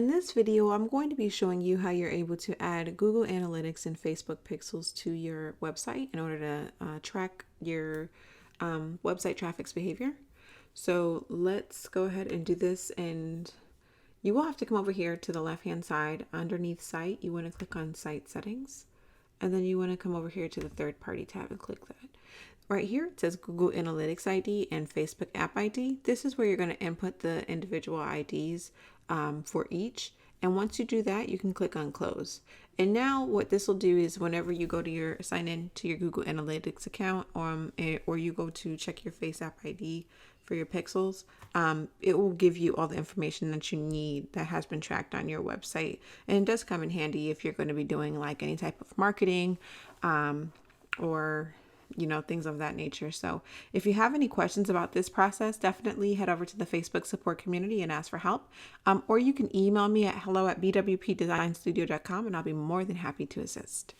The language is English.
In this video, I'm going to be showing you how you're able to add Google Analytics and Facebook pixels to your website in order to track your website traffic's behavior. So let's go ahead and do this, and you will have to come over here to the left-hand side. Underneath Site, you want to click on Site Settings, and then you want to come over here to the third-party tab and click that. Right here, it says Google Analytics ID and Facebook App ID. This is where you're going to input the individual IDs for each. And once you do that, you can click on Close. And now what this will do is whenever you go to sign in to your Google Analytics account, or you go to check your Face App ID for your pixels, it will give you all the information that you need that has been tracked on your website. And it does come in handy if you're going to be doing like any type of marketing or things of that nature. So if you have any questions about this process, definitely head over to the Facebook support community and ask for help. Or you can email me at hello@bwpdesignstudio.com and I'll be more than happy to assist.